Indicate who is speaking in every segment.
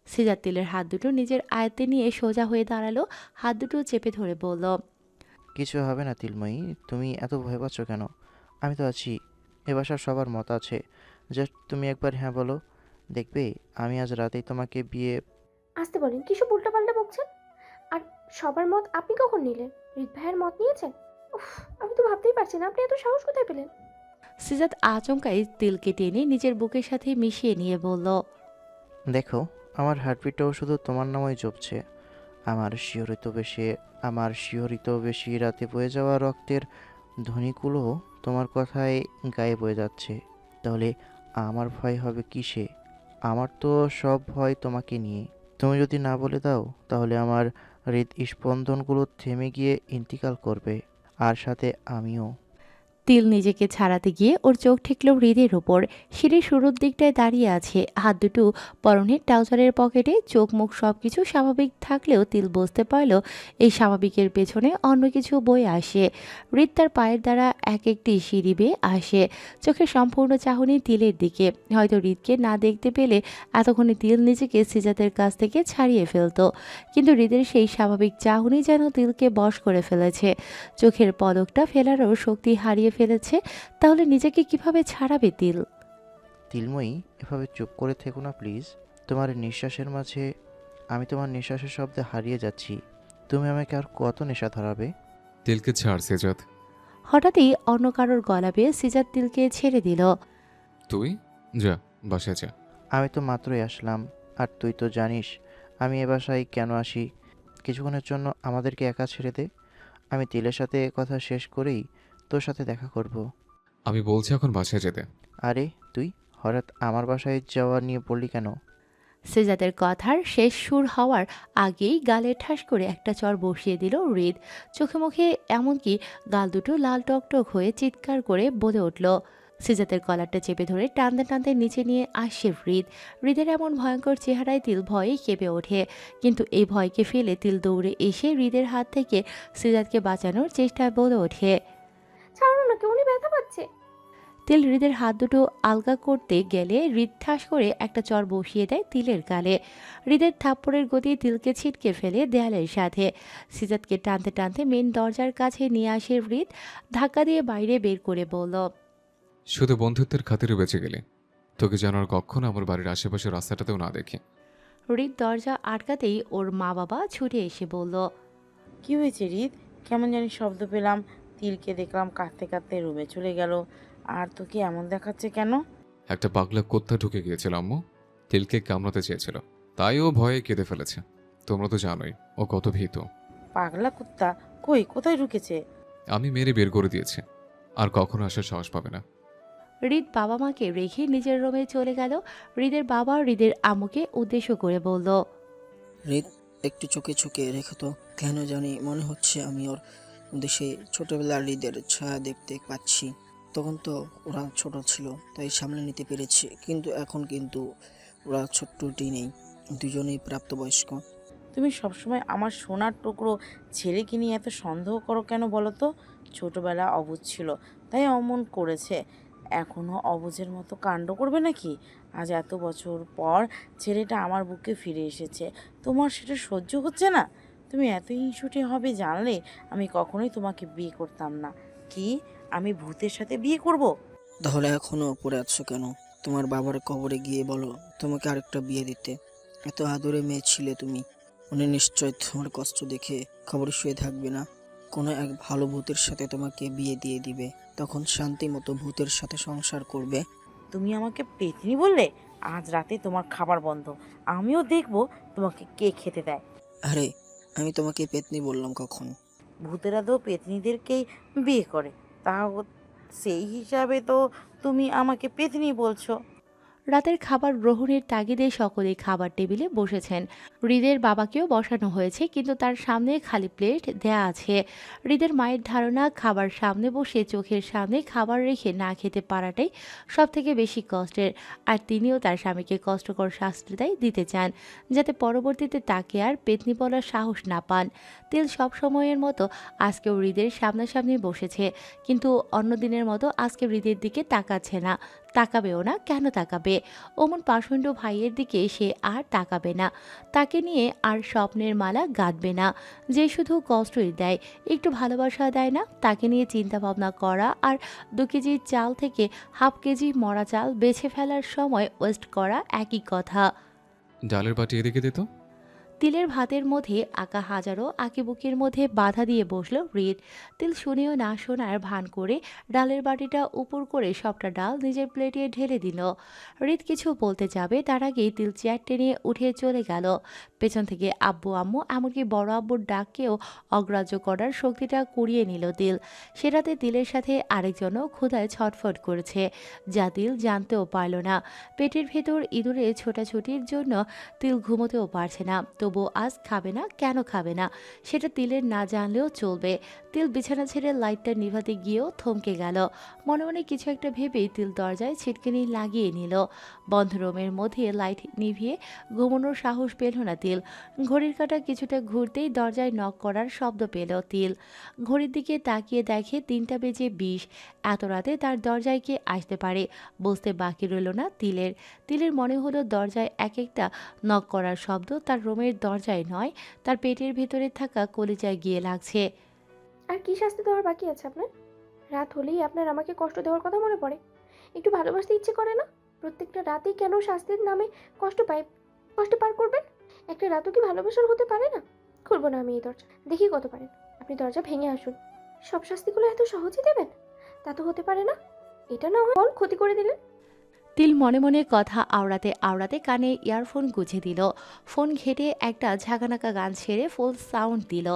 Speaker 1: সিজাত তিলের হাত দুটো নিজের আয়ত্তে নিয়ে সোজা হয়ে দাঁড়ালো, হাত দুটো চেপে ধরে বলল,
Speaker 2: কিছু হবে না তিলময়ী, তুমি এত ভয় পাচ্ছ কেন? আমি তো আছি। এ বাসার সবার মত আছে। জাস্ট তুমি একবার হ্যাঁ বলো, দেখবে আমি আজ রাতেই তোমাকে বিয়ে।
Speaker 3: আসতে বলেন, কিসব উল্টাপাল্টা বকছেন? আর সবার মত আপনি কখন নিলেন? রিত ভাইয়ের মত নিয়েছেন? উফ, আমি তো ভাবতেই পারছি না আপনি এত সাহস কোথায় পেলেন?
Speaker 1: সিজাত আচমকাই তিলকে টেনে নিজের বুকের সাথে মিশিয়ে নিয়ে বলল,
Speaker 2: দেখো, আমার হার্টবিটটাও শুধু তোমার নামই জপছে। আমার শিহরিত বেশি আমার শিহরিত বেশি রাতে বয়ে যাওয়া রক্তের ধ্বনিগুলো তোমার কথায় গায়ে বয়ে যাচ্ছে। তাহলে আমার ভয় হবে কিসে? আমার তো সব ভয় তোমাকে নিয়ে। তুমি যদি না বলে দাও তাহলে আমার হৃদস্পন্দনগুলো থেমে গিয়ে ইন্তিকাল করবে, আর সাথে আমিও।
Speaker 1: তিল নিজেকে ছাড়াতে গিয়ে ওর চোখ ঠেকল হৃদের ওপর। সিঁড়ির শুরুর দিকটায় দাঁড়িয়ে আছে, হাত দুটো পরনের ট্রাউজারের পকেটে, চোখ মুখ সবকিছু স্বাভাবিক থাকলেও তিল বুঝতে পারল এই স্বাভাবিকের পেছনে অন্য কিছু বয়ে আসে। হৃদ তার পায়ের দ্বারা এক একটি সিঁড়ি বেয়ে আসে, চোখের সম্পূর্ণ চাহনি তিলের দিকে। হয়তো হৃদকে না দেখতে পেলে এতক্ষণে তিল নিজেকে সিজাতের কাছ থেকে ছাড়িয়ে ফেলতো, কিন্তু হৃদের সেই স্বাভাবিক চাহনি যেন তিলকে বশ করে ফেলেছে। চোখের পলকটা ফেলারও শক্তি হারিয়ে ফেলেছে। তাহলে নিজেকে কিভাবে ছাড়াবে তিল?
Speaker 2: তিলময়ী, এভাবে চুপ করে থেকো না প্লিজ। তোমার নিঃশ্বাসের মাঝে আমি তোমার নিঃশ্বাসের শব্দে হারিয়ে যাচ্ছি। তুমি আমাকে আর কত নেশা ধরাবে?
Speaker 4: তিলকে ছাড় সেজাদ।
Speaker 1: হঠাৎই অন্য কারোর গলা বেয়ে সিজাত তিলকে ছেড়ে দিল।
Speaker 4: তুই যা, বাসায় যা।
Speaker 2: আমি তো মাত্রই আসলাম, আর তুই তো জানিস আমি এ বাসায় কেন আসি। কিছুক্ষণের জন্য আমাদেরকে একা ছেড়ে দে। আমি তিলের সাথে কথা শেষ করেই তোর সাথে দেখা করব।
Speaker 4: আমি বলছি এখন বাসায় যেতে।
Speaker 2: আরে তুই হঠাৎ আমার বাসায় যাওয়া নিয়ে পড়লি কেন?
Speaker 1: সিজাতের কথার শেষ সুর হওয়ার আগেই গালে ঠাস করে একটা চর বসিয়ে দিল হৃদ। চোখে মুখে এমনকি গাল দুটো লাল টকটক হয়ে চিৎকার করে বলে উঠল। সিজাতের কলারটা চেপে ধরে টানতে টানতে নিচে নিয়ে আসছে হৃদ। হৃদের এমন ভয়ঙ্কর চেহারায় তিল ভয়ে কেঁপে ওঠে, কিন্তু এই ভয়কে ফেলে তিল দৌড়ে এসে হৃদের হাত থেকে সিজাতকে বাঁচানোর চেষ্টায় বলে ওঠে।
Speaker 3: ছাড়ুন না, কেউ উনি ব্যথা পাচ্ছে।
Speaker 1: তিল হৃদের হাত দুটো আলগা করতে গেলে হৃদ ঠাস করে একটা চর বসিয়ে দেয় তিলের গালে। হৃদের থাপ্পড়ের গতি তিলকে ছিটকে ফেলে দেয়ালের সাথে। সিজাতকে টানতে টানতে মেন দরজার কাছে নিয়ে আসে হৃদ, ধাক্কা দিয়ে বাইরে বের করে বলল,
Speaker 4: শুধু বন্ধুত্বের খাতিরে বেঁচে গেলে। তোকে যেন আর কখনো আমার বাড়ির আশেপাশে রাস্তাটাতেও না দেখি।
Speaker 1: হৃদ দরজা আটকাতেই ওর মা বাবা ছুটে এসে বলল,
Speaker 5: কি হয়েছে রিত? কেমন জানি শব্দ পেলাম, তিলকে দেখলাম কাঁদতে কাঁদতে রুমে চলে গেল। আর তোকে এমন দেখাচ্ছে কেন?
Speaker 4: একটা পাগলা কুত্তা ঢুকে গিয়েছিল আম্মু, তিলকে কামড়াতে চেয়েছিল, তাই ও ভয়ে কেঁদে ফেলেছে। তোমরা তো জানোই ও কত ভীত।
Speaker 5: পাগলা কুত্তা? কই, কোথায় ঢুকেছে?
Speaker 4: আমি মেরে বের করে দিয়েছি, আর কখনো আসার সাহস পাবে না।
Speaker 1: হৃদ বাবা মাকে রেখে নিজের রুমে চলে গেল। হৃদের বাবা হৃদের আম্মুকে উদ্দেশ্য করে বলল,
Speaker 6: হৃদ, একটু চোখে চোখে রেখে তো। কেন জানি মনে হচ্ছে আমি ওর দেশে ছোটবেলার হৃদের ছায়া দেখতে পাচ্ছি। তখন তো ওরা ছোট ছিল, তাই সামলে নিতে পেরেছি, কিন্তু এখন কিন্তু ওরা ছোট্টটি নেই, দুজনেই প্রাপ্তবয়স্ক।
Speaker 5: তুমি সবসময় আমার সোনার টুকরো ছেলেকে নিয়ে এত সন্দেহ করো কেন বলো তো? ছোটবেলা অবুঝ ছিল, তাই অমন করেছে। এখনও অবুঝের মতো কাণ্ড করবে নাকি? আজ এত বছর পর ছেলেটা আমার বুকে ফিরে এসেছে, তোমার সেটা সহ্য হচ্ছে না? তুমি এত হিংসুটে হবে জানলে আমি কখনোই তোমাকে বিয়ে করতাম না। কি, আমি ভূতের সাথে বিয়ে করব?
Speaker 6: তাহলে এখনো পড়ে আছো কেন? তোমার বাবার কবরে গিয়ে বলো তোমাকে আরেকটা বিয়ে দিতে। এত আদরে মেয়ে ছিলে তুমি। উনি নিশ্চয় তোমার কষ্ট দেখে খবর শুয়ে থাকবে না। কোনো এক ভালো ভূতের সাথে তোমাকে বিয়ে দিয়ে দিবে, তখন শান্তি মতো ভূতের সাথে সংসার করবে।
Speaker 5: তুমি আমাকে পেতনি বললে? আজ রাতে তোমার খাবার বন্ধ, আমিও দেখব তোমাকে কে খেতে দেয়।
Speaker 6: আরে, আমি তোমাকে পেতনি বললাম কখন?
Speaker 5: ভূতেরা তো পেতনিদেরকেই বিয়ে করে, তাও সেই হিসাবে তো তুমি আমাকে পেতনি বলছো।
Speaker 1: রাতের খাবার গ্রহণের তাগিদে সকলেই খাবার টেবিলে বসেছেন। হৃদের বাবাকেও বসানো হয়েছে, কিন্তু তার সামনে খালি প্লেট দেয়া আছে। হৃদের মায়ের ধারণা, খাবার সামনে বসে চোখের সামনে খাবার রেখে না খেতে পারাটাই সব থেকে বেশি কষ্টের। আর তিনিও তার স্বামীকে কষ্টকর শাস্তিটাই দিতে চান, যাতে পরবর্তীতে তাকে আর পেতনি বলার সাহস না পান। তিল সব সময়ের মতো আজকেও হৃদের সামনাসামনি বসেছে, কিন্তু অন্য দিনের মতো আজকে হৃদের দিকে তাকাচ্ছে না। তাকাবেও না, কেন তাকাবে? অমন পাষণ্ড ভাইয়ের দিকে সে আর তাকাবে না, তাকে নিয়ে আর স্বপ্নের মালা গাঁথবে না, যে শুধু কষ্টই দেয়, একটু ভালোবাসা দেয় না। তাকে নিয়ে চিন্তা ভাবনা করা আর 2 কেজি চাল থেকে হাফ কেজি মরা চাল বেছে ফেলার সময় ওয়েস্ট করা একই কথা।
Speaker 4: ডালের বাটি এদিকে দিত।
Speaker 1: তিলের ভাতের মধ্যে আঁকা হাজারো আঁকিবুকির মধ্যে বাধা দিয়ে বসলো হৃদ। তিল শুনেও না শোনার ভান করে ডালের বাটিটা উপর করে সবটা ডাল নিজের প্লেটে ঢেলে দিল। হৃদ কিছু বলতে যাবে তার আগেই তিল চেয়ার টেনে উঠে চলে গেল। পেছন থেকে আব্বু আম্মু এমনকি বড় আব্বুর ডাককেও অগ্রাহ্য করার শক্তিটা কুড়িয়ে নিল তিল। সেটাতে তিলের সাথে আরেকজনও ক্ষুধায় ছটফট করেছে, যা তিল জানতেও পারল না। পেটের ভেতর ইঁদুরের ছোটাছুটির জন্য তিল ঘুমোতেও পারছে না, তবু আজ খাবে না। কেন খাবে না সেটা তিলের না জানলেও চলবে। তিল বিছানা ছেড়ে লাইটটা নিভাতে গিয়েও থমকে গেল। মনে মনে কিছু একটা ভেবেই তিল দরজায় ছিটকিনি লাগিয়ে নিল। বন্ধ রুমের মধ্যে লাইট নিভিয়ে ঘুমানোর সাহস পেল না তিল। ঘড়ির কাঁটা কিছুটা ঘুরতেই দরজায় নক করার শব্দ পেল তিল। ঘড়ির দিকে তাকিয়ে দেখে 3:20। এত রাতে তার দরজায় কে আসতে পারে বুঝতে বাকি রইল না তিলের। তিলের মনে হলো দরজায় এক একটা নক করার শব্দ তার রুমের দরজায় নয়, তার পেটের ভেতরে থাকা কলিজায় গিয়ে লাগছে।
Speaker 3: আর কি শাস্তি দেওয়ার বাকি আছে আপনার? রাত হলেই আপনার আমাকে কষ্ট দেওয়ার কথা মনে পড়ে। একটু ভালোবাসতে ইচ্ছে করে না? প্রত্যেকটা রাতেই কেন শাস্তির নামে কষ্ট পার করবেন? একটা রাতও কি ভালোবাসার হতে পারে না? খুলবো না আমি এই দরজা, দেখি কত পারেন। আপনি দরজা ভেঙে আসুন। সব শাস্তিগুলো এত সহজে দেবেন? তা তো হতে পারে না। এটা না হয় বল ক্ষতি করে দিলেন।
Speaker 1: তিল মনে মনে কথা আওড়াতে আওড়াতে কানে ইয়ারফোন গুঁজে দিল। ফোন ঘেটে একটা ঝাঁকানাকা গান ছেড়ে ফুল সাউন্ড দিল।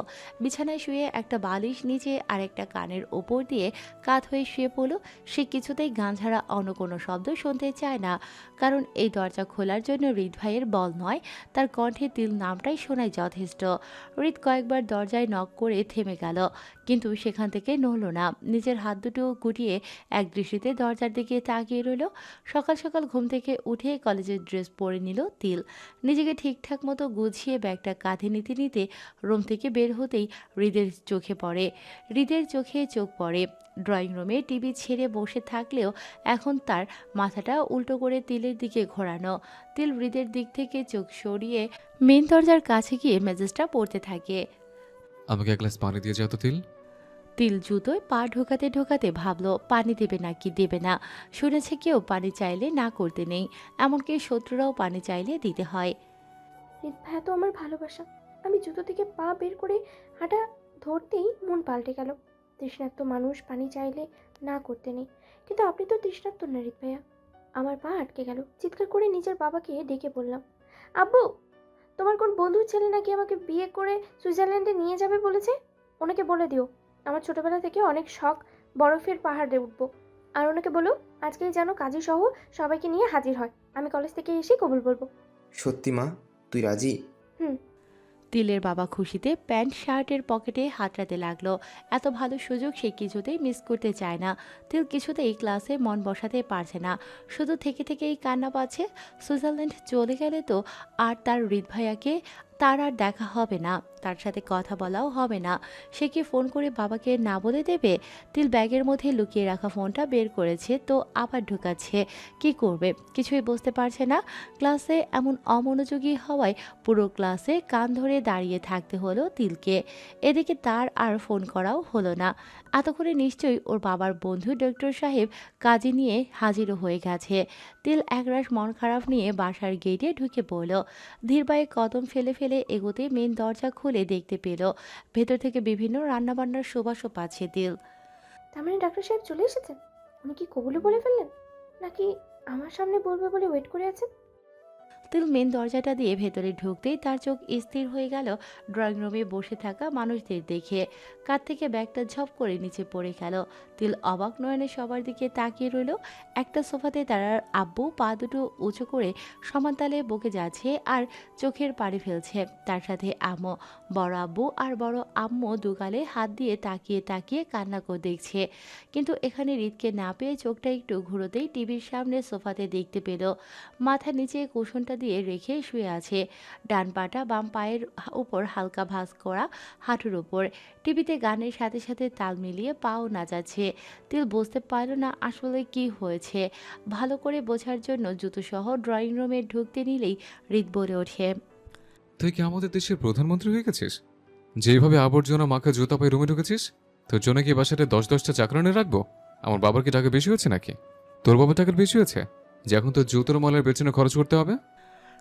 Speaker 1: বিছানায় শুয়ে একটা বালিশ নিচে আর একটা কানের ওপর দিয়ে কাত হয়ে শুয়ে পড়ল। সে কিছুতেই গান ছাড়া অন্য কোনো শব্দ শুনতে চায় না, কারণ এই দরজা খোলার জন্য হৃদ ভাইয়ের বল নয়, তার কণ্ঠে তিল নামটাই শোনায় যথেষ্ট। হৃদ কয়েকবার দরজায় নক করে থেমে গেল, কিন্তু সেখান থেকে নড়ল না। নিজের হাত দুটো গুটিয়ে এক দৃষ্টিতে দরজার দিকে তাকিয়ে রইল। সকাল সকাল ঘুম থেকে উঠে কলেজের ড্রেস পরে নিল তিল। নিজেকে ঠিকঠাক মতো গুছিয়ে ব্যাগটা কাঁধে নিতে নিতে রুম থেকে বের হতেই হৃদের চোখে চোখ পড়ে। ড্রয়িং রুমে টিভি ছেড়ে বসে থাকলেও এখন তার মাথাটা উল্টো করে তিলের দিকে ঘোরানো। তিল হৃদের দিক থেকে চোখ সরিয়ে মেন দরজার কাছে গিয়ে মেজাজটা পড়তে থাকে।
Speaker 4: আমাকে এক গ্লাস পানি দিয়ে যাও তো তিল।
Speaker 1: তিল জুতোয় পা ঢোকাতে ঢোকাতে ভাবলো পানি দেবে নাকি দেবে না। শুনেছে কেউ পানি চাইলে না করতে নেই, এমনকি শত্রুরাও পানি চাইলে দিতে হয়।
Speaker 3: হৃদ ভাইয়া তো আমার ভালোবাসা। আমি জুতো থেকে পা বের করে হাঁটা ধরতেই মন পাল্টে গেল। তৃষ্ণার্ত মানুষ পানি চাইলে না করতে নেই, কিন্তু আপনি তো তৃষ্ণার্ত না হৃদ ভাইয়া। আমার পা আটকে গেল। চিৎকার করে নিজের বাবাকে ডেকে বললাম, আব্বু, তোমার কোন বন্ধুর ছেলে নাকি আমাকে বিয়ে করে সুইজারল্যান্ডে নিয়ে যাবে বলেছে। ওনাকে বলে দিও আমার ছোটবেলা থেকে অনেক শখ বরফের পাহাড়ে উঠবো। আর ওনাকে বলো আজকেই যেন কাজী সহ সবাইকে নিয়ে হাজির হয়। আমি কলেজ থেকে এসে কবুল বলবো।
Speaker 7: সত্যি মা, তুই রাজি?
Speaker 3: হুম।
Speaker 1: তিলের বাবা খুশিতে প্যান্ট শার্টের পকেটে হাতড়াতে লাগলো। এত ভালো সুযোগ সে কিছুতেই মিস করতে চায় না। তিল কিছুতেই ক্লাসে মন বসাতে পারছে না, শুধু থেকে থেকেই কান্না পাচ্ছে। সুইজারল্যান্ড চলে গেলে তো আর তার হৃদ ভাইয়াকে তার আর দেখা হবে না, তার সাথে কথা বলাও হবে না। সে কি ফোন করে বাবাকে না বলে দেবে? তিল ব্যাগের মধ্যে লুকিয়ে রাখা ফোনটা বের করেছে তো আবার ঢুকাচ্ছে। কি করবে কিছুই বুঝতে পারছে না। ক্লাসে এমন অমনোযোগী হওয়ায় পুরো ক্লাসে কান ধরে দাঁড়িয়ে থাকতে হলো তিলকে। এদিকে তার আর ফোন করাও হলো না। এতক্ষণে নিশ্চয়ই ওর বাবার বন্ধু ডক্টর সাহেব কাজে নিয়ে হাজিরও হয়ে গেছে। তিল একরাশ মন খারাপ নিয়ে বাসার গেটে ঢুকে পড়ল। ধীর পায়ে কদম ফেলে ফেলে এগোতে মেন দরজা খুলে দেখতে পেল ভেতর থেকে বিভিন্ন রান্নাবান্নার সুবাসও পাচ্ছে তিল।
Speaker 3: তার মানে ডাক্তার সাহেব চলে এসেছেন? উনি কি কবুলে বলে ফেললেন, নাকি আমার সামনে বলবে বলে ওয়েট করে আছেন?
Speaker 1: তিল মেন দরজাটা দিয়ে ভেতরে ঢুকতেই তার চোখ স্থির হয়ে গেল ড্রয়িং রুমে বসে থাকা মানুষদের দেখে। কাঁধ থেকে ব্যাগটা ঝপ করে নিচে পড়ে গেল। তিল অবাক নয়নে সবার দিকে তাকিয়ে রইল। একটা সোফাতে তার আব্বু পা দুটো উঁচু করে সমানতালে বকে যাচ্ছে আর চোখের পাড়ি ফেলছে। তার সাথে আম্মু, বড় আব্বু আর বড় আম্মু দুগালে হাত দিয়ে তাকিয়ে তাকিয়ে কান্না করে দেখছে। কিন্তু এখানে হৃদকে না পেয়ে চোখটা একটু ঘুরোতেই টিভির সামনে সোফাতে দেখতে পেল মাথা নিচে কুশনটা দিয়ে রেখে শুয়ে আছে, ডান পাটা বাম পায়ের উপর হালকা ভাঁজ করা হাঁটুর উপর। টিভিতে গানের সাথে সাথে তাল মিলিয়ে পাও নাচাচ্ছে। তিল বুঝতে পারল না আসলে কি হয়েছে। ভালো করে বোঝার জন্য জুতোসহ ড্রয়িং রুমে ঢুকতে নিলেই হৃদ বলে ওঠে,
Speaker 4: তুই কি আমাদের দেশের প্রধানমন্ত্রী হয়ে গেছিস? যেভাবে আবর্জনা মাখা জুতা পায়ে রুমে ঢুকেছিস, তোর জন্য কি বাসাতে 10-10টা চাকরানি রাখবো? আমার বাবার কি টাকা বেশি হয়েছে নাকি? তোর বাবার টাকার বেশি হয়েছে যে এখন তোর জুতোর মালের পেছনে খরচ করতে হবে?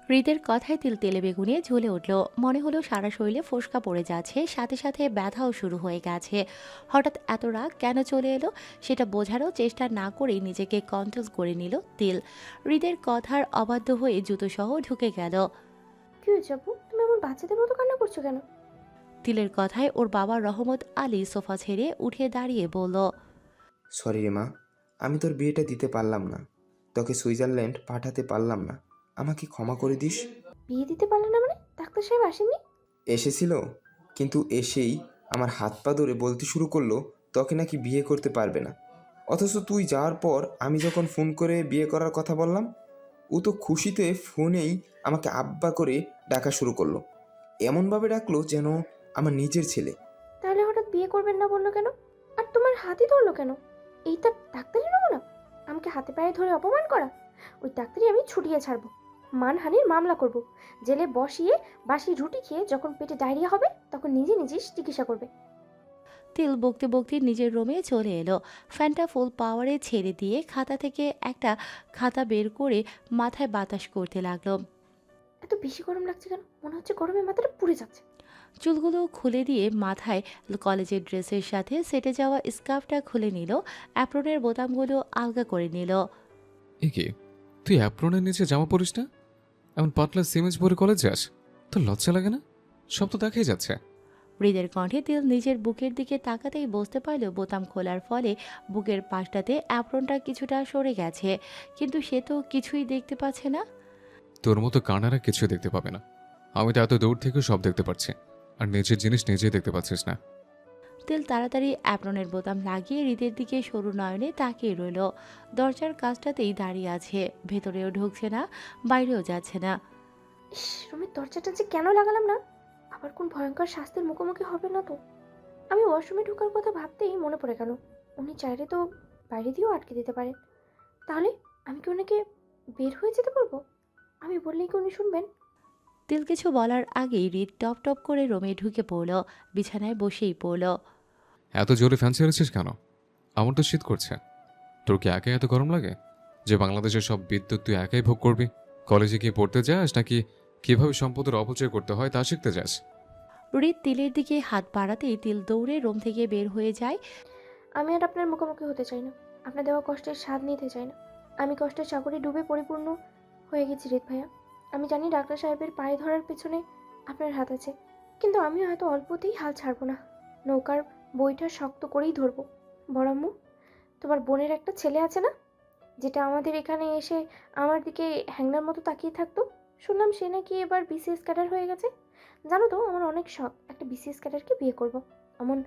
Speaker 1: হৃদের কথায় তিল তেলে বেগুনে জ্বলে উঠল। মনে হলো সারা শরীরে ফোসকা পড়ে যাচ্ছে, সাথে সাথে ব্যথাও শুরু হয়ে গেছে। হঠাৎ এত রাগ কেন চলে এলো সেটা বোঝারও চেষ্টা না করেই নিজেকে কন্ট্রোল করে নিল তিল। হৃদের কথার অবাধ্য হয়ে জুতোসহ ঢুকে গেল।
Speaker 3: কি হয়েছে আপু, তুমি এমন বাচ্চাদের মতো কান্না করছো কেন?
Speaker 1: তিলের কথায় ওর বাবা রহমত আলী সোফা ছেড়ে উঠে দাঁড়িয়ে বলল,
Speaker 7: সরি রে মা, আমি তোর বিয়েটা দিতে পারলাম না, তোকে সুইজারল্যান্ড পাঠাতে পারলাম না, আমাকে ক্ষমা করে দিস।
Speaker 3: বিয়ে দিতে পারলে না মানে? ডাক্তার সাহেব আসেননি?
Speaker 7: এসেছিল, কিন্তু এসেই আমার হাত পা ধরে বলতে শুরু করলো তোকে নাকি বিয়ে করতে পারবে না। অথচ তুই যাওয়ার পর আমি যখন ফোন করে বিয়ে করার কথা বললাম, ও তো খুশিতে ফোনেই আমাকে আব্বা করে ডাকা শুরু করলো। এমনভাবে ডাকলো যেন আমার নিজের ছেলে।
Speaker 3: তাহলে হঠাৎ বিয়ে করবেন না বললো কেন? আর তোমার হাতই ধরলো কেন? এইটা ডাক্তারি নমুনা? আমাকে হাতে পায়ে ধরে অপমান করা? ওই ডাক্তারি আমি ছুটিয়ে ছাড়বো, মানহানির মামলা করব। জেলে বসিয়ে বাসি রুটি খেয়ে যখন পেটে ডায়রিয়া হবে তখন নিজে নিজেই চিকিৎসা করবে।
Speaker 1: তিল বকতে বকতে নিজের রুমে চলে এলো। ফ্যানটা ফুল পাওয়ারে ছেড়ে দিয়ে খাতা থেকে একটা খাতা বের করে মাথায় বাতাস করতে লাগলো।
Speaker 3: এত বেশি গরম লাগছে কেন? মনে হচ্ছে গরমে মাথাটা পুড়ে যাচ্ছে।
Speaker 1: চুলগুলো খুলে দিয়ে মাথায় কলেজের ড্রেসের সাথে সেটে যাওয়া স্কার্ফটা খুলে নিল, অ্যাপ্রনের বোতামগুলো আলগা করে নিল।
Speaker 4: এ কি, তুই অ্যাপ্রনের নিচে জামা পরিস না? এমন পাতলা সিমেন্স পরে কলেজ যাস? তোর লজ্জা লাগে না? সব তো দেখাই যাচ্ছে।
Speaker 1: হৃদের কণ্ঠে তিল নিজের বুকের দিকে তাকাতেই বুঝতে পারল বোতাম খোলার ফলে বুকের পাশটাতে অ্যাপ্রনটা কিছুটা সরে গেছে, কিন্তু সে তো কিছুই দেখতে পাচ্ছে না।
Speaker 4: তোর মতো কানারা কিছু দেখতে পাবে না। আমি তো এত দূর থেকে সব দেখতে পাচ্ছি, আর নিজের জিনিস নিজেই দেখতে পাচ্ছিস না।
Speaker 1: তিল তাড়াতাড়ি অ্যাপ্রনের বোতাম লাগিয়ে হৃদের দিকে সরু নয়নে তাকিয়ে রইল। দরজার কাছটাতেই দাঁড়িয়ে আছে, ভেতরেও ঢুকছে না, বাইরেও যাচ্ছে না।
Speaker 3: ইস, রুমের দরজাটা যে কেন লাগালাম না? আবার কোন ভয়ঙ্কর শাস্তির মুখোমুখি হবে না তো? আমি ওয়াশরুমে ঢোকার কথা ভাবতেই মনে পড়ে গেল, উনি চাইলে তো বাইরে দিয়েও আটকে দিতে পারেন। তাহলে আমি কি ওনাকে বের হয়ে যেতে বলবো? আমি বললেই কি উনি শুনবেন?
Speaker 1: তিল কিছু বলার আগেই হৃদ টপ টপ করে রুমে ঢুকে পড়ল, বিছানায় বসেই পড়ল।
Speaker 4: এত জোরে ফ্যান ছেড়েছিস কেন? আমার তো শীত করছে। তোর কি একাই এত গরম লাগে যে বাংলাদেশের সব বিদ্যুৎ তুই একাই ভোগ করবি? কলেজে কি পড়তে যাস নাকি কিভাবে সম্পদের অপচয় করতে হয় তা শিখতে যাস?
Speaker 1: হৃদ তিলের দিকে হাত বাড়াতেই তিল দৌড়ে রুম থেকে বের হয়ে যায়।
Speaker 3: আমি আর আপনার মুখোমুখি হতে চাই না, আপনার দেওয়া কষ্টের স্বাদ নিতে চাই না। আমি কষ্টের সাগরে ডুবে পরিপূর্ণ হয়ে গেছি রিত ভাইয়া। আমি জানি ডাক্তার সাহেবের পায়ে ধরার পেছনে আপনার হাত আছে, কিন্তু আমিও হয়তো অল্পতেই হাল ছাড়বো না। নৌকার বইটা শক্ত করেই ধরবো। বড়াম্মু, তোমার বোনের একটা ছেলে আছে না, যেটা আমাদের এখানে এসে আমার দিকে হ্যাংনার মতো তাকিয়ে থাকতো? শুনলাম সে নাকি এবার বিসিএস ক্যাডার হয়ে গেছে। জানো তো, আমার অনেক শখ একটা বিসিএস ক্যাডারকে বিয়ে করব। এমন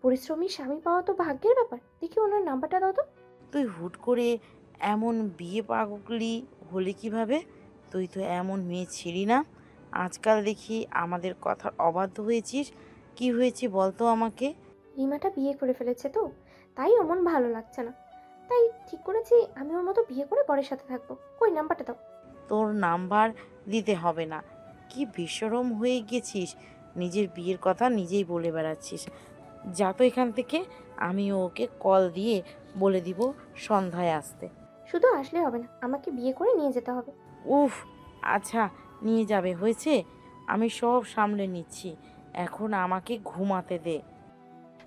Speaker 3: পরিশ্রমী স্বামী পাওয়া তো ভাগ্যের ব্যাপার। দেখি ওনার নাম্বারটা দাও তো।
Speaker 5: তুই হুট করে এমন বিয়ে পাগলি হলি কিভাবে? তুই তো এমন মেয়ে ছিলি না। আজকাল দেখি আমাদের কথার অবাধ্য হয়েছিস। কি হয়েছে বলতো আমাকে?
Speaker 3: রিমাটা বিয়ে করে ফেলেছে তো, তাই অমন ভালো লাগছে না। তাই ঠিক করেছি আমি ওর মতো বিয়ে করে বরের সাথে থাকবো। কই নাম্বারটা দাও।
Speaker 5: তোর নাম্বার দিতে হবে না। কি বেশরম হয়ে গেছিস, নিজের বিয়ের কথা নিজেই বলে বেড়াচ্ছিস। যা তো এখান থেকে, আমি ওকে কল দিয়ে বলে দিব সন্ধ্যায় আসতে।
Speaker 3: শুধু আসলে হবে না, আমাকে বিয়ে করে নিয়ে যেতে হবে।
Speaker 5: উফ, আচ্ছা নিয়ে যাবে, হয়েছে, আমি সব সামলে নিচ্ছি। এখন আমাকে ঘুমাতে দে।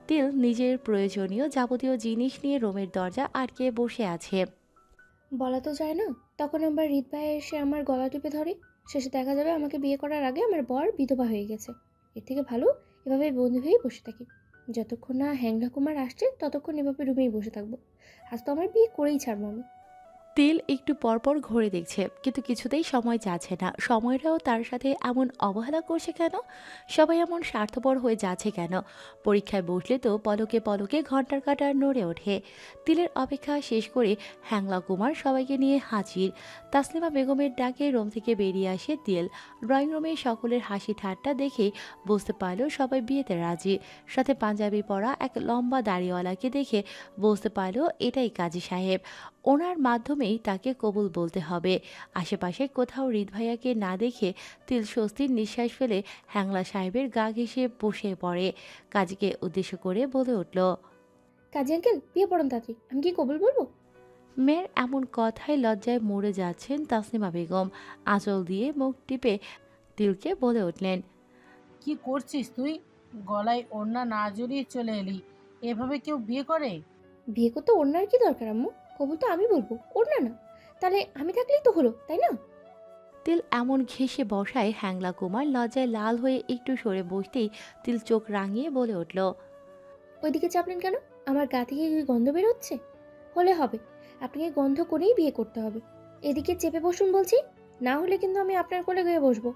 Speaker 1: তিল নিজের প্রয়োজনীয় যাবতীয় জিনিস নিয়ে রুমের দরজা আটকে বসে আছে।
Speaker 3: বলা তো যায় না, তখন আবার হৃদ ভাই এসে আমার গলা টিপে ধরে। শেষে দেখা যাবে আমাকে বিয়ে করার আগে আমার বর বিধবা হয়ে গেছে। এর থেকে ভালো এভাবে বন্দি হয়েই বসে থাকি। যতক্ষণ না হ্যাংলা কুমার আসছে ততক্ষণ এভাবে রুমেই বসে থাকবো। আজ তো আমার বিয়ে করেই ছাড়বো আমি।
Speaker 1: তিল একটু পরপর ঘড়ি দেখছে, কিন্তু কিছুতেই সময় যাচ্ছে না। সময়টাও তার সাথে এমন অবহেলা করছে কেন? সবাই এমন স্বার্থপর হয়ে যাচ্ছে কেন? পরীক্ষায় বসলে তো পলকে পলকে ঘন্টার কাঁটা নড়ে ওঠে। তিলের অপেক্ষা শেষ করে হ্যাংলা কুমার সবাইকে নিয়ে হাজির। তাসলিমা বেগমের ডাকে রুম থেকে বেরিয়ে আসে তিল। ড্রয়িং রুমে সকলের হাসি ঠাট্টা দেখে বুঝতে পারল সবাই বিয়েতে রাজি। সাথে পাঞ্জাবি পরা এক লম্বা দাড়িওয়ালাকে দেখে বুঝতে পারল এটাই কাজী সাহেব। ওনার মাধ্যমেই তাকে কবুল বলতে হবে। আশেপাশে কোথাও হৃদ ভাইয়াকে না দেখে তিল স্বস্তির নিঃশ্বাস ফেলে হ্যাংলা সাহেবের গা ঘেঁষে বসে পড়ে। কাজীকে উদ্দেশ্য করে বলে উঠল,
Speaker 3: কাজী আঙ্কেল বিয়ে পড়ান তাড়াতাড়ি, আমি কি কবুল বলবো?
Speaker 1: মেয়ের এমন কথায় লজ্জায় মরে যাচ্ছেন তাসলিমা বেগম। আঁচল দিয়ে মুখ টিপে তিলকে বলে উঠলেন,
Speaker 8: কি করছিস তুই? গলায় ওড়না না জড়িয়ে চলে এলি। এভাবে কেউ বিয়ে করে?
Speaker 3: বিয়ে করতে ওনার কি দরকার আম্মু? কবুল তো আমি বলবো, ওর না না। তাহলে আমি থাকলেই তো হলো, তাই না?
Speaker 1: তিল এমন ঘেঁষে বসায় হ্যাংলা কুমার লজ্জায় লাল হয়ে একটু সরে বসতেই তিল চোখ রাঙিয়ে বলে উঠল,
Speaker 3: ওইদিকে চাপলেন কেন? আমার গা থেকে কি গন্ধ বের হচ্ছে? হলে হবে, আপনাকে গন্ধ করেই বিয়ে করতে হবে। এদিকে চেপে বসুন বলছি, না হলে কিন্তু আমি আপনার কোলে গিয়ে বসবো।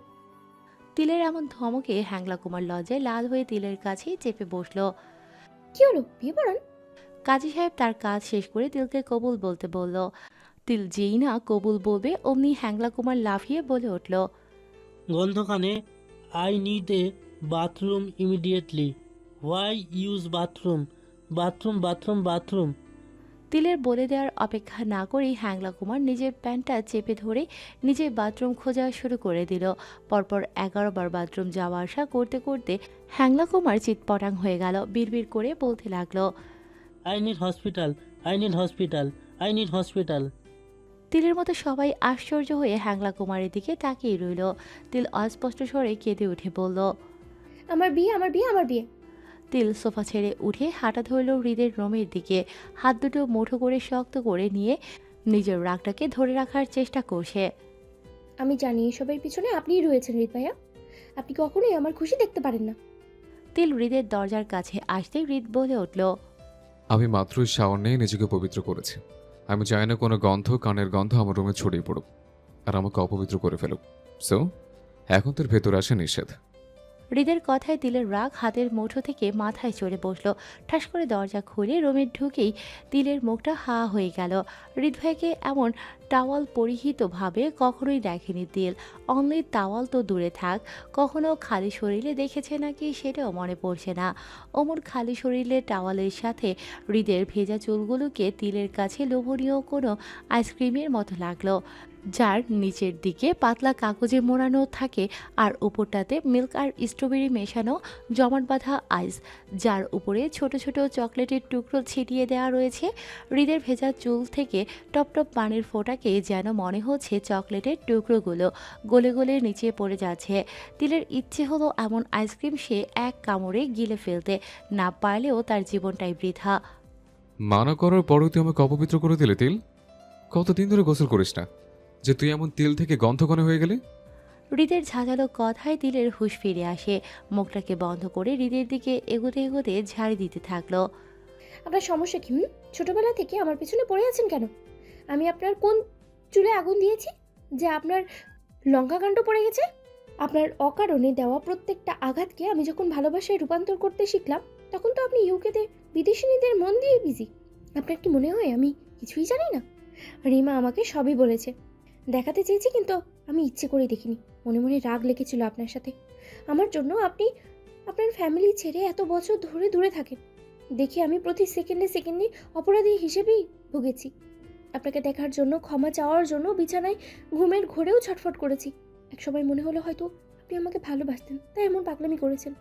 Speaker 1: তিলের এমন ধমকে হ্যাংলা কুমার লজ্জায় লাল হয়ে তিলের কাছেই চেপে বসল।
Speaker 3: কি হলো, বিয়ে পড়ান?
Speaker 1: কাজী সাহেব তার কাজ শেষ করে তিলকে কবুল বলতে বলল। তিল যেই না কবুল বলবে অমনি হ্যাংলা কুমার লাফিয়ে বলে উঠল,
Speaker 9: গন্ধখানে I need a bathroom immediately. Why use bathroom? Bathroom bathroom bathroom.
Speaker 1: তিলের বলে দেওয়ার অপেক্ষা না করেই হ্যাংলা কুমার নিজের প্যান্টটা চেপে ধরে নিজে বাথরুম খোঁজা শুরু করে দিল। পরপর 11 বার বাথরুম যাওয়া আসা করতে করতে হ্যাংলা কুমার চিৎপটাং হয়ে গেল। বিড়বিড় করে বলতে লাগলো,
Speaker 9: I need hospital, I need hospital, I need hospital.
Speaker 1: তিলের মতো সবাই আশ্চর্য হয়ে হ্যাংলা কুমারের দিকে তাকিয়ে রইল। তিল অস্পষ্ট স্বরে কেঁদে উঠে বলল,
Speaker 3: আমার বিয়ে, আমার বিয়ে, আমার বিয়ে।
Speaker 1: তিল সোফা ছেড়ে উঠে হাঁটা ধরল হৃদের রুমের দিকে। হাত দুটো মুঠো করে শক্ত করে নিয়ে নিজের রাগটাকে ধরে রাখার চেষ্টা করছে।
Speaker 3: আমি জানি এসবের পিছনে আপনিই রয়েছেন হৃদ ভাইয়া। আপনি কখনোই আমার খুশি দেখতে পারেন না।
Speaker 1: তিল হৃদের দরজার কাছে আসতেই হৃদ বলে উঠল,
Speaker 4: আমি মাত্রই শাওয়ার নিয়ে নিজেকে পবিত্র করেছি। আমি চাই না কোনো গন্ধ, কানের গন্ধ আমার রুমে ছড়িয়ে পড়ুক আর আমাকে অপবিত্র করে ফেলুক। সো এখন তোর ভেতর আসা নিষেধ।
Speaker 1: হৃদের কথায় তিলের রাগ হাতের মুঠো থেকে মাথায় চড়ে বসলো। ঠাস করে দরজা খুলে রুমে ঢুকেই তিলের মুখটা হা হয়ে গেল। হৃদ ভাইকে এমন টাওয়াল পরিহিতভাবে কখনোই দেখেনি তিল। অনলি টাওয়াল তো দূরে থাক, কখনো খালি শরীরে দেখেছে নাকি সেটাও মনে পড়ছে না। অমর খালি শরীরে টাওয়ালের সাথে হৃদের ভেজা চুলগুলোকে তিলের কাছে লোভনীয় কোনো আইসক্রিমের মতো লাগলো, যার নিচের দিকে পাতলা কাগজে মোড়ানো থাকে আর উপরটাতে মিল্ক আর স্ট্রবেরি মেশানো জমাট বাঁধা আইস, যার উপরে ছোট ছোট চকলেটের টুকরো ছিটিয়ে দেওয়া রয়েছে। হৃদের ভেজা চুল থেকে টপ টপ পানির ফোঁটাকে যেন মনে হচ্ছে চকলেটের টুকরোগুলো গলে গলে নিচে পড়ে যাচ্ছে। তিলের ইচ্ছে হলো এমন আইসক্রিম সে এক কামড়ে গিলে ফেলতে, না পারলেও তার জীবনটাই বৃথা।
Speaker 4: মানা করার পরও তুই আমাকে অপবিত্র করে দিলে তিল। কতদিন ধরে গোসল করিস না যে তুই এমন তিল থেকে গন্ধকণে হয়ে গেলি?
Speaker 1: হৃদের ঝাঁঝালো কথায় তিলের হুঁশ ফিরে আসে। মুখটাকে বন্ধ করে হৃদের দিকে এগোতে এগোতে ঝাড়ি দিতে থাকলো।
Speaker 3: আপনার সমস্যা কি? ছোটবেলা থেকে আমার পেছনে পড়ে আছেন কেন? আমি আপনার কোন চুলে আগুন দিয়েছি যে আপনার লঙ্কাকাণ্ড পড়ে গেছে? আপনার অকারণে দেওয়া প্রত্যেকটা আঘাতকে আমি যখন ভালোবাসায় রূপান্তর করতে শিখলাম, তখন তো আপনি ইউকেতে বিদেশিনীদের মন দিয়ে বিজি। আপনার কি মনে হয় আমি কিছুই জানি না? রিমা আমাকে সবই বলেছে, দেখাতে চেয়েছি, কিন্তু আমি ইচ্ছে করে দেখিনি। মনে মনে রাগ লেগেছিল আপনার সাথে। আমার জন্য আপনি আপনার ফ্যামিলি ছেড়ে এত বছর ধরে দূরে থাকেন দেখে আমি প্রতি সেকেন্ডে সেকেন্ডে অপরাধী হিসেবেই ভুগেছি। আপনাকে দেখার জন্য, ক্ষমা চাওয়ার জন্য বিছানায় ঘুমের ঘোরেও ছটফট করেছি। একসময় মনে হলো হয়তো আপনি আমাকে ভালোবাসতেন, তাই এমন পাগলামি করেছেন।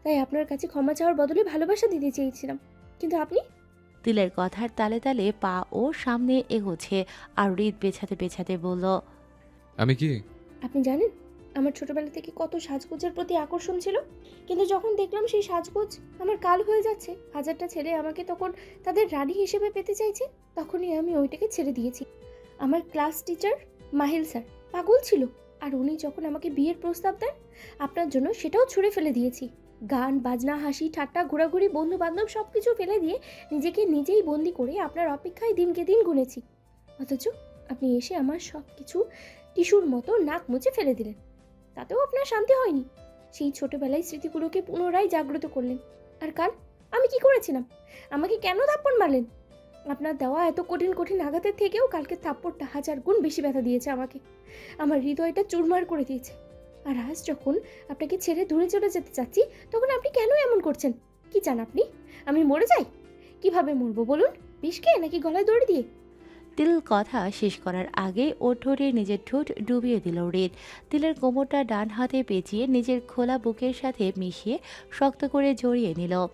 Speaker 3: তাই আপনার কাছে ক্ষমা চাওয়ার বদলে ভালোবাসা দিতে চেয়েছিলাম, কিন্তু আপনি।
Speaker 1: তিলের কথার তালে তালে পা ও সামনে এগোচ্ছে আর হৃদ পেছাতে পেছাতে বলল,
Speaker 4: আমি কি?
Speaker 3: আপনি জানেন আমার ছোটবেলা থেকে কত সাজগোজের প্রতি আকর্ষণ ছিল, কিন্তু যখন দেখলাম সেই সাজগোজ আমার কাল হয়ে যাচ্ছে, হাজারটা ছেলে আমাকে তখন তাদের রানী হিসেবে পেতে চাইছে, তখনই আমি ওইটাকে ছেড়ে দিয়েছি। আমার ক্লাস টিচার মাহিল স্যার পাগল ছিল, আর উনি যখন আমাকে বিয়ের প্রস্তাব দেন আপনার জন্য, সেটাও ছুঁড়ে ফেলে দিয়েছি। গান বাজনা, হাসি ঠাট্টা, ঘোরাঘুরি, বন্ধু বান্ধব সব কিছু ফেলে দিয়ে নিজেকে নিজেই বন্দি করে আপনার অপেক্ষায় দিনকে দিন গুনেছি। অথচ আপনি এসে আমার সব কিছু টিস্যুর মতো নাক মুছে ফেলে দিলেন। তাতেও আপনার শান্তি হয়নি। সেই ছোটবেলায় স্মৃতিগুলোকে পুনরায় জাগ্রত করলেন। আর কাল আমি কি করেছিলাম? আমাকে কেন থাপ্পড় মারলেন? আপনার দেওয়া এত কঠিন কঠিন আঘাতের থেকেও কালকে থাপ্পড়টা 1000 গুণ বেশি ব্যথা দিয়েছে আমাকে। আমার হৃদয়টা চুরমার করে দিয়েছে। আর আজ যখন আপনাকে ছেড়ে দূরে চলে যেতে চাচ্ছি, তখন আপনি কেন এমন করছেন? কি চান আপনি? আমি মরে যাই? কিভাবে মরবো বলুন? বিষ খেয়ে নাকি গলায় দড়ি দিয়ে?
Speaker 1: তিল কথা শেষ করার আগে ওর ঠোঁটে নিজের ঠোঁট ডুবিয়ে দিল হৃদ। তিলের কোমরটা ডান হাতে পেঁচিয়ে নিজের খোলা বুকের সাথে মিশিয়ে শক্ত করে জড়িয়ে নিল।